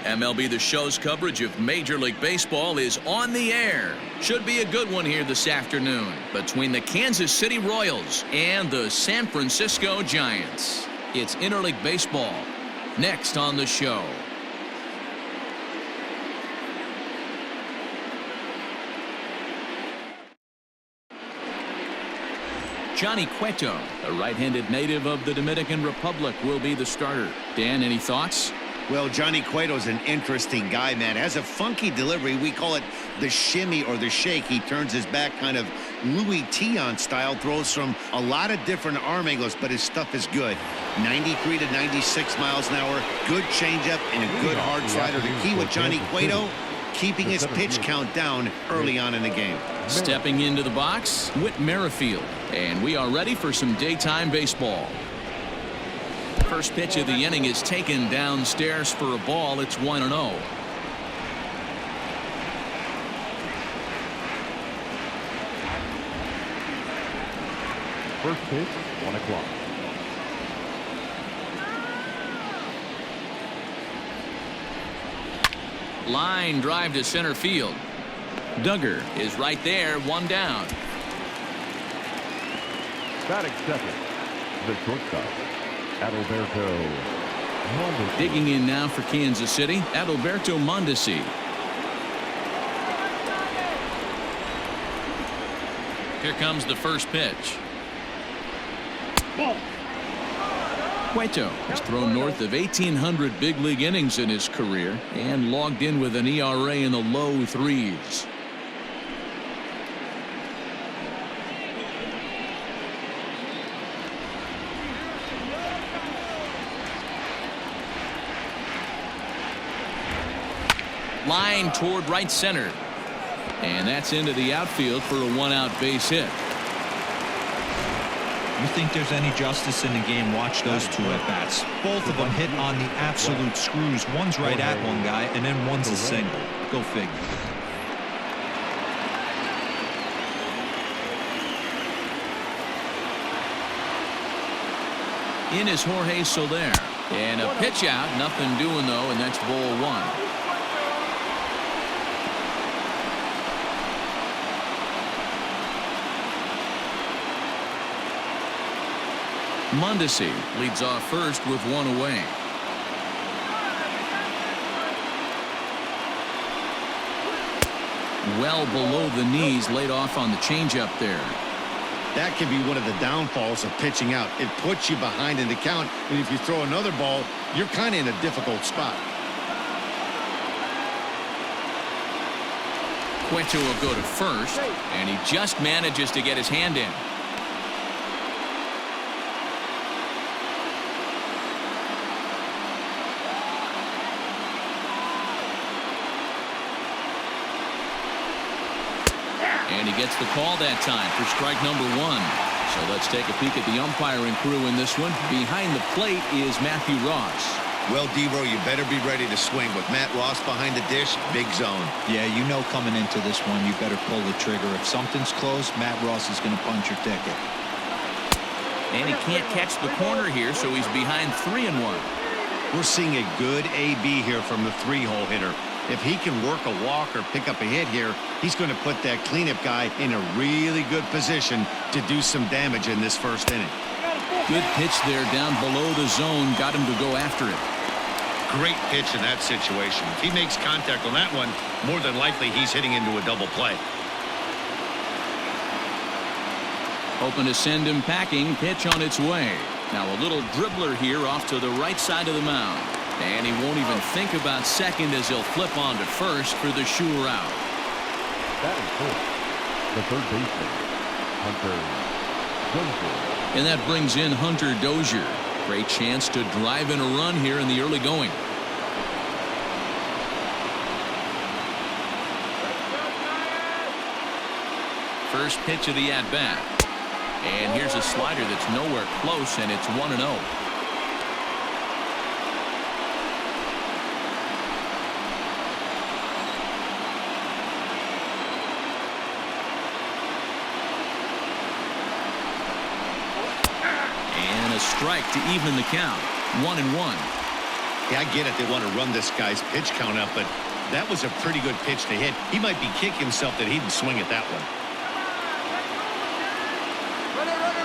MLB The Show's coverage of Major League Baseball is on the air. Should be a good one here this afternoon between the Kansas City Royals and the San Francisco Giants. It's interleague baseball next on the show. Johnny Cueto, a right-handed native of the Dominican Republic, will be the starter. Dan, any thoughts? Well, Johnny Cueto's an interesting guy, man. Has a funky delivery. We call it the shimmy or the shake. He turns his back kind of Louis Tion style, throws from a lot of different arm angles, but his stuff is good. 93 to 96 miles an hour, good changeup, and a good hard slider. The key with Johnny Cueto, keeping his pitch count down early on in the game. Stepping into the box, Whit Merrifield, and we are ready for some daytime baseball. First pitch of the inning is taken downstairs for a ball. It's 1-0. First pitch, 1 o'clock. Line drive to center field. Duggar is right there, one down. Batting second, the shortstop, Adalberto Mondesi. Digging in now for Kansas City, Adalberto Mondesi. Here comes the first pitch. Ball. Cueto has thrown north of 1,800 big league innings in his career and logged in with an ERA in the low threes. Line toward right center. And that's into the outfield for a one-out base hit. You think there's any justice in the game? Watch those two at-bats. Both of them hit on the absolute screws. One's right at one guy, and then one's a single. Go figure. In is Jorge Soler. And a pitch out. Nothing doing, though, and that's ball one. Mondesi leads off first with one away. Well below the knees, laid off on the changeup there. That can be one of the downfalls of pitching out. It puts you behind in the count, and if you throw another ball, you're kind of in a difficult spot. Cueto will go to first, and he just manages to get his hand in. And he gets the call that time for strike number one. So let's take a peek at the umpiring crew in this one. Behind the plate is Matthew Ross. Well, Devo, you better be ready to swing. With Matt Ross behind the dish, big zone. Yeah, you know coming into this one, you better pull the trigger. If something's close, Matt Ross is going to punch your ticket. And he can't catch the corner here, so he's behind 3-1. We're seeing a good AB here from the three-hole hitter. If he can work a walk or pick up a hit here, he's going to put that cleanup guy in a really good position to do some damage in this first inning. Good pitch there down below the zone. Got him to go after it. Great pitch in that situation. If he makes contact on that one, more than likely he's hitting into a double play. Hoping to send him packing. Pitch on its way. Now a little dribbler here off to the right side of the mound. And he won't even think about second as he'll flip on to first for the sure out. That is fourth, the third baseman, Hunter Dozier. And that brings in Hunter Dozier. Great chance to drive in a run here in the early going. First pitch of the at-bat. And here's a slider that's nowhere close, and it's 1-0. A strike to even the count. 1-1. Yeah, I get it. They want to run this guy's pitch count up, but that was a pretty good pitch to hit. He might be kicking himself that he didn't swing at that one.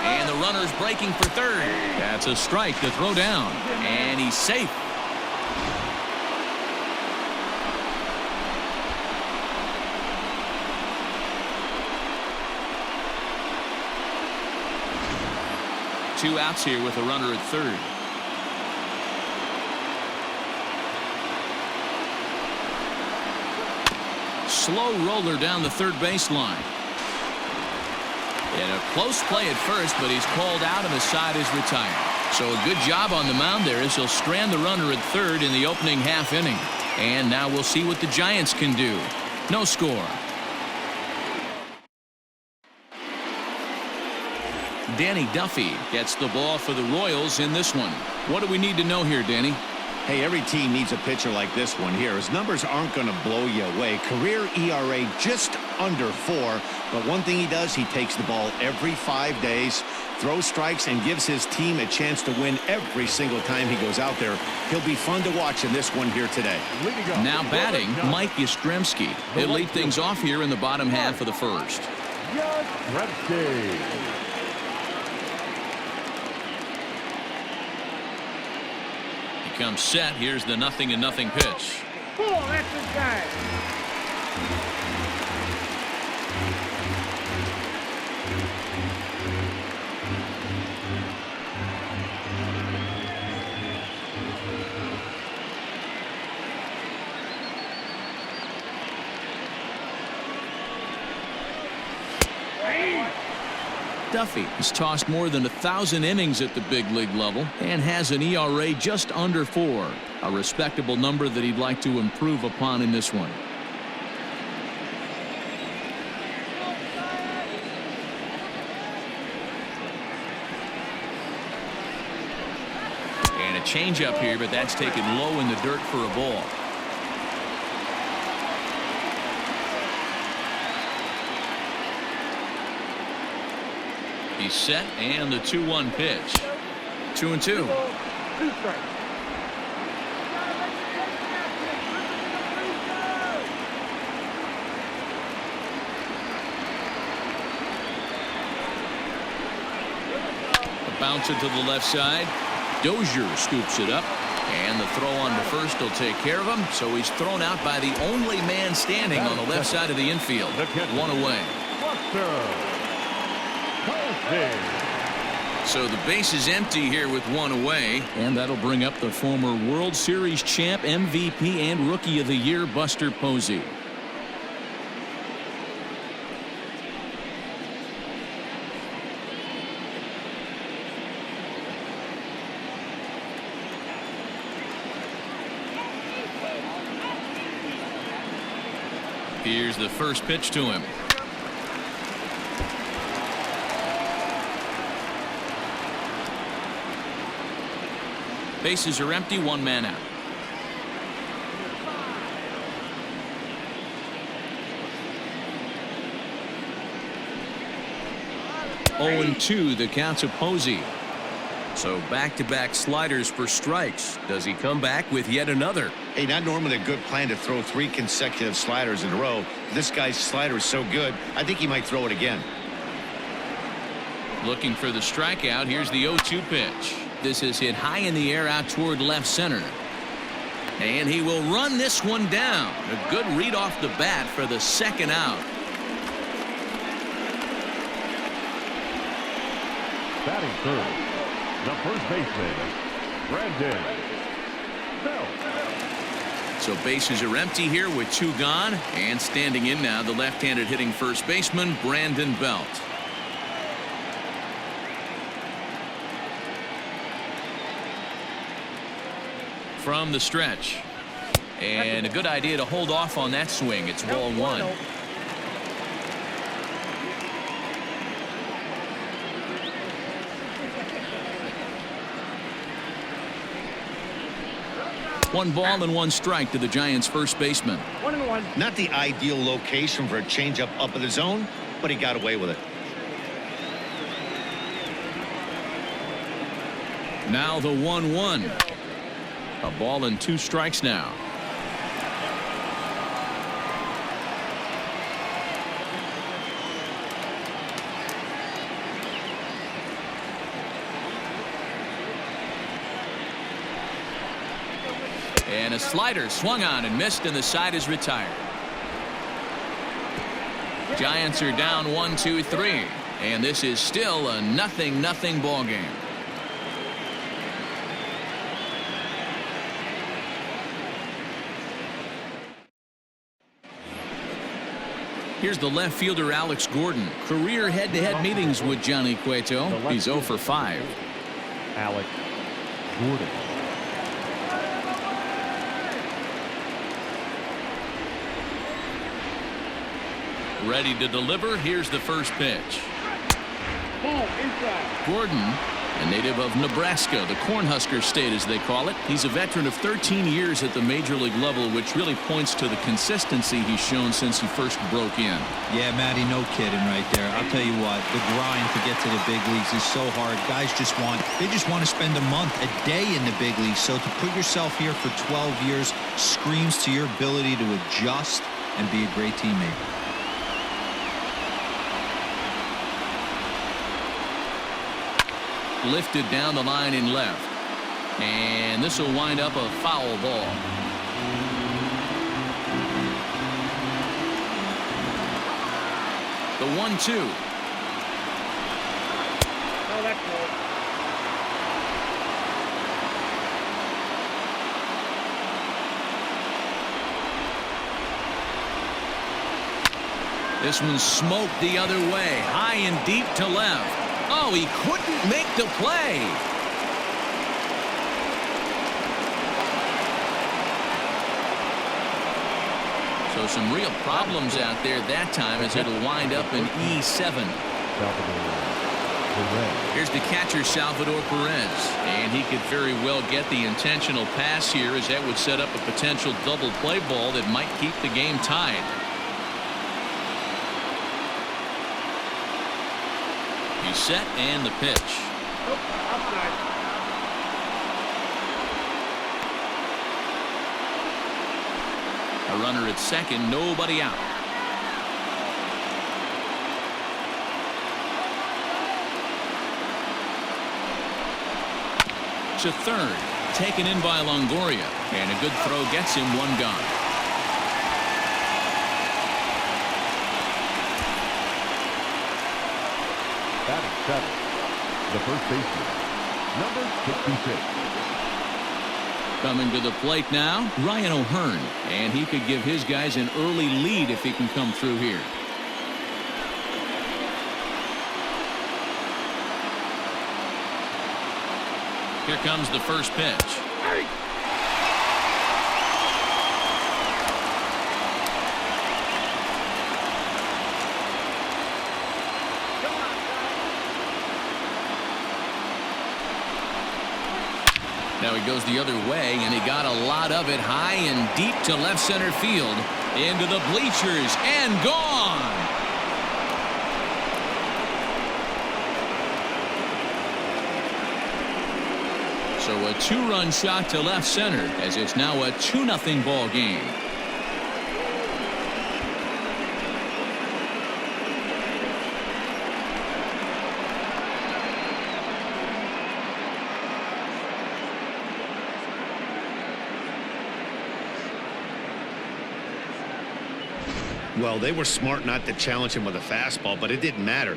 And the runner's breaking for third. That's a strike to throw down. And he's safe. Two outs here with a runner at third. Slow roller down the third baseline. And a close play at first, but he's called out and the side is retired. So a good job on the mound there as he'll strand the runner at third in the opening half inning. And now we'll see what the Giants can do. No score. Danny Duffy gets the ball for the Royals in this one. What do we need to know here, Danny? Hey, every team needs a pitcher like this one here. His numbers aren't going to blow you away. Career ERA just under 4. But one thing he does, he takes the ball every 5 days, throws strikes, and gives his team a chance to win every single time he goes out there. He'll be fun to watch in this one here today. Now batting, Mike Yastrzemski. He'll lead things off here in the bottom half of the first. Comes set. Here's the 0-0 pitch. Oh, that's his guy. Duffy has tossed more than 1,000 innings at the big league level and has an ERA just under 4, a respectable number that he'd like to improve upon in this one. And a changeup here, but that's taken low in the dirt for a ball. He's set, and the 2-1 pitch. 2-2. A bouncer to the left side. Dozier scoops it up, and the throw on to first will take care of him. So he's thrown out by the only man standing on the left side of the infield. 1 away. So the base is empty here with 1 away, and that'll bring up the former World Series champ, MVP, and Rookie of the Year, Buster Posey. Here's the first pitch to him. Bases are empty, 1 man out. 0-2 the count to Posey. So back-to-back sliders for strikes. Does he come back with yet another? Hey, not normally a good plan to throw 3 consecutive sliders in a row. This guy's slider is so good, I think he might throw it again. Looking for the strikeout. Here's the 0-2 pitch. This is hit high in the air out toward left center. And he will run this one down. A good read off the bat for the second out. Batting third, the first baseman, Brandon Belt. So bases are empty here with 2 gone. And standing in now, the left-handed hitting first baseman, Brandon Belt. From the stretch. And a good idea to hold off on that swing. It's ball 1. One ball and 1 strike to the Giants' first baseman. 1-1. Not the ideal location for a changeup up in the zone, but he got away with it. Now the 1-1. A ball and 2 strikes now. And a slider swung on and missed, and the side is retired. Giants are down 1-2-3, and this is still a 0-0 ball game. Here's the left fielder Alex Gordon. Career head-to-head meetings with Johnny Cueto. He's 0 for 5. Alex Gordon. Ready to deliver. Here's the first pitch. Ball inside. Gordon, a native of Nebraska, the Cornhusker State as they call it. He's a veteran of 13 years at the major league level, which really points to the consistency he's shown since he first broke in. Yeah, Matty, no kidding right there. I'll tell you what, the grind to get to the big leagues is so hard. Guys just want to spend a month, a day in the big leagues. So to put yourself here for 12 years screams to your ability to adjust and be a great teammate. Lifted down the line in left. And this will wind up a foul ball. The 1-2. Oh, that's good. This one smoked the other way, high and deep to left. Oh, he couldn't make the play. So some real problems out there that time as it'll wind up in E7. Here's the catcher, Salvador Perez. And he could very well get the intentional pass here, as that would set up a potential double play ball that might keep the game tied. He's set, and the pitch. Nope, outside. A runner at second, nobody out. To third, taken in by Longoria, and a good throw gets him 1 gone. Batting 7, the first baseman, number 66. Coming to the plate now, Ryan O'Hearn, and he could give his guys an early lead if he can come through here. Here comes the first pitch. Now he goes the other way, and he got a lot of it high and deep to left center field. Into the bleachers and gone. So a 2-run shot to left center, as it's now a 2-0 ball game. Well, they were smart not to challenge him with a fastball, but it didn't matter.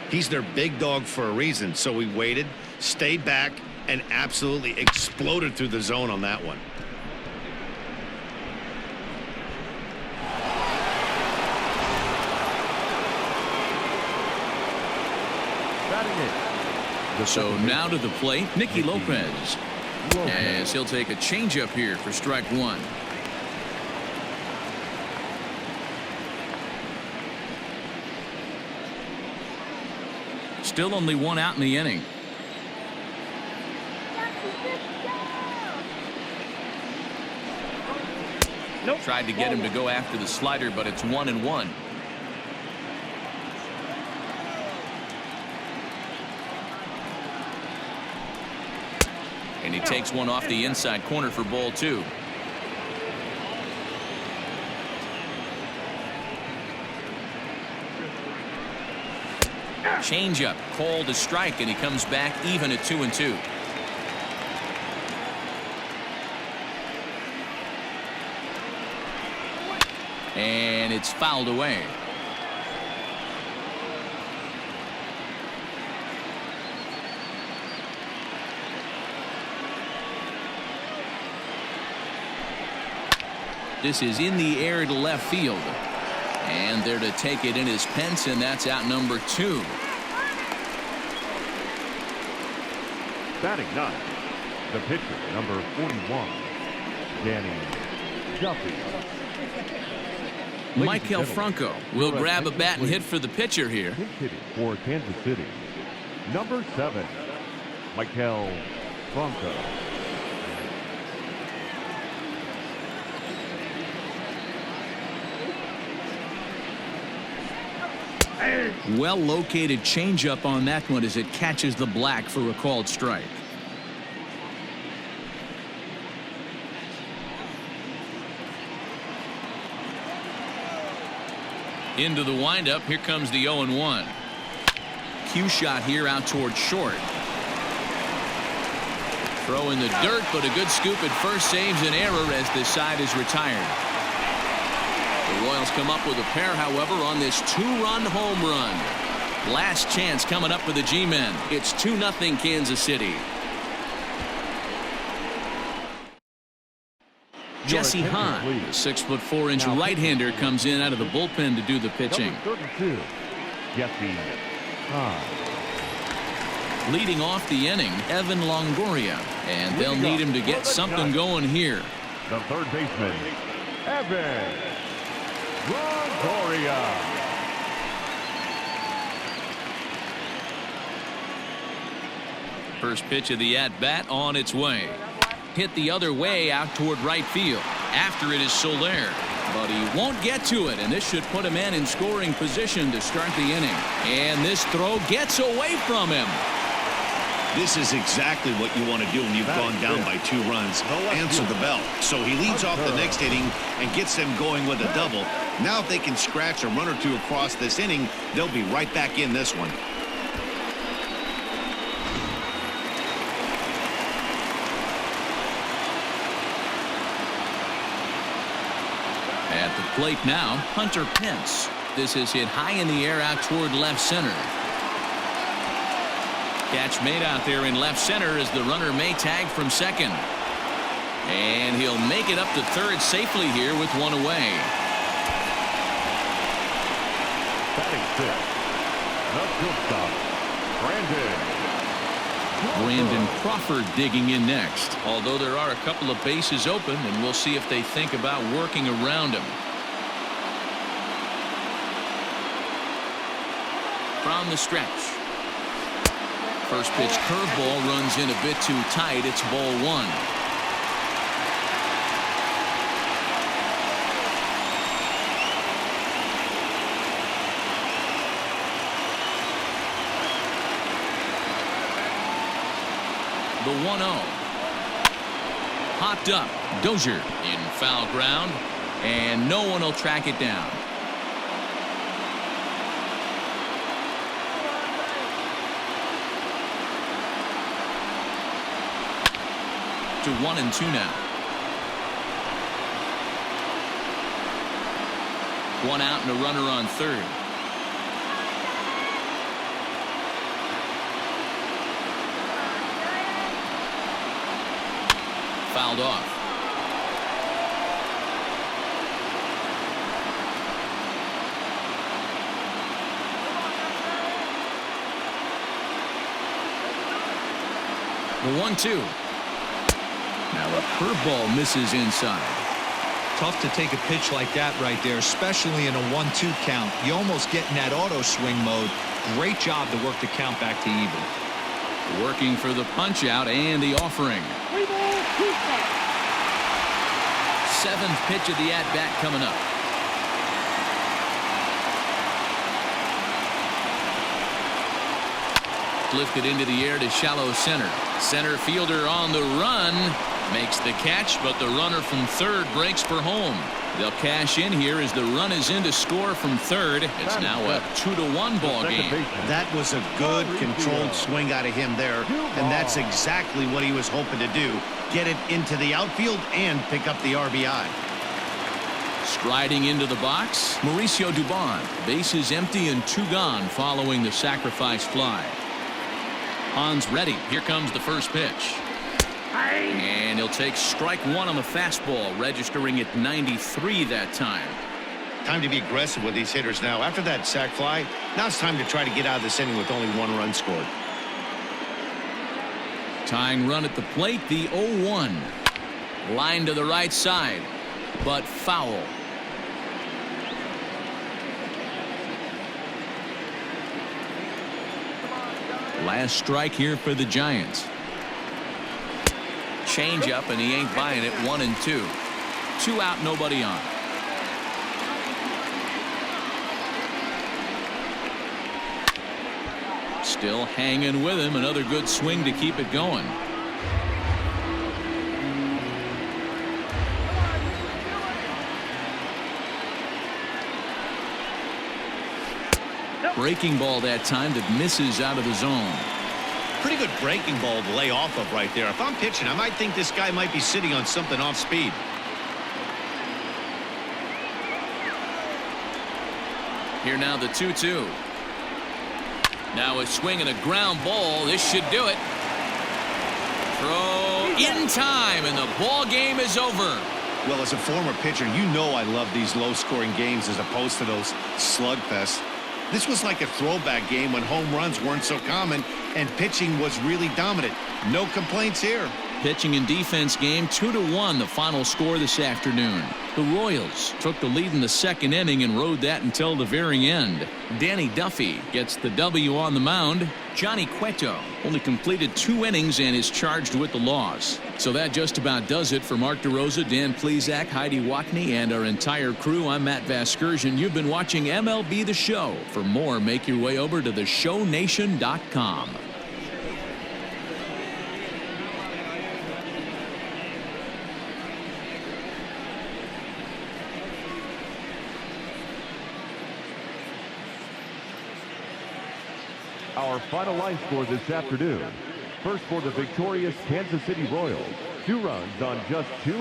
He's their big dog for a reason, so he waited, stayed back, and absolutely exploded through the zone on that one. So now to the plate, Nicky Lopez, as he'll take a changeup here for strike 1. Still only 1 out in the inning. Nope. Tried to get him to go after the slider, but it's 1-1. And he takes one off the inside corner for ball 2. Changeup called a strike, and he comes back even at 2-2. And it's fouled away. This is in the air to left field. And there to take it in is Pence, and that's out number 2. Batting ninth, the pitcher, number 41, Danny Duffy. Michael Franco will grab a bat and hit for the pitcher here. Pinch hitting for Kansas City, number 7, Michael Franco. Well located changeup on that one as it catches the black for a called strike. Into the windup. Here comes the 0-1. Cue shot here out toward short. Throw in the dirt, but a good scoop at first saves an error as this side is retired. The Royals come up with a pair, however, on this 2-run home run. Last chance coming up for the G-men. It's 2-0 Kansas City. Jesse Hahn, the 6'4" right-hander, comes in out of the bullpen to do the pitching. Number 32, Jesse Hahn. Leading off the inning, Evan Longoria, and they'll need him to get something going here. The third baseman, Evan Longoria. First pitch of the at-bat on its way. Hit the other way out toward right field. After it is Soler, but he won't get to it, and this should put him in scoring position to start the inning. And this throw gets away from him. This is exactly what you want to do when you've gone down by 2 runs. Answer the bell. So he leads off the next inning and gets them going with a double. Now if they can scratch a run or 2 across this inning, they'll be right back in this one. At the plate now, Hunter Pence. This is hit high in the air out toward left center. Catch made out there in left center as the runner may tag from second. And he'll make it up to third safely here with 1 away. Batting 6th, the shortstop, Brandon Crawford digging in next. Although there are a couple of bases open, and we'll see if they think about working around him. From the stretch. First pitch curveball runs in a bit too tight. It's ball 1. The 1-0. Popped up. Dozier in foul ground, and no one will track it down. To 1-2 now. 1 out and a runner on third. Fouled off. The 1-2. Now a curveball misses inside. Tough to take a pitch like that right there, especially in a 1-2 count. You almost get in that auto swing mode. Great job to work the count back to even. Working for the punch out and the offering. 7th pitch of the at-bat coming up. lifted into the air to shallow center. Center fielder on the run. Makes the catch, but the runner from third breaks for home. They'll cash in here as the run is in to score from third. It's now a 2-1 ball game. That was a good controlled swing out of him there, and that's exactly what he was hoping to do. Get it into the outfield and pick up the RBI. Striding into the box, Mauricio Dubon. Bases empty and 2 gone following the sacrifice fly. Hans ready. Here comes the first pitch. And he'll take strike 1 on the fastball, registering at 93 that time. Time to be aggressive with these hitters now. After that sac fly, now it's time to try to get out of this inning with only 1 run scored. Tying run at the plate, the 0-1. Line to the right side, but foul. Last strike here for the Giants. Change up, and he ain't buying it. 1-2. 2 out, nobody on. Still hanging with him. Another good swing to keep it going. Breaking ball that time that misses out of the zone. Pretty good breaking ball to lay off of right there. If I'm pitching, I might think this guy might be sitting on something off speed. Here now the 2-2. Now a swing and a ground ball. This should do it. Throw in time, and the ball game is over. Well, as a former pitcher, you know I love these low-scoring games as opposed to those slugfests. This was like a throwback game when home runs weren't so common and pitching was really dominant. No complaints here. Pitching and defense game, 2-1 the final score this afternoon. The Royals took the lead in the second inning and rode that until the very end. Danny Duffy gets the W on the mound. Johnny Cueto only completed 2 innings and is charged with the loss. So that just about does it for Mark DeRosa, Dan Plesac, Heidi Watney, and our entire crew. I'm Matt Vasgersian. You've been watching MLB The Show. For more, make your way over to theshownation.com. Our final line score this afternoon. First for the victorious Kansas City Royals. 2 runs on just 2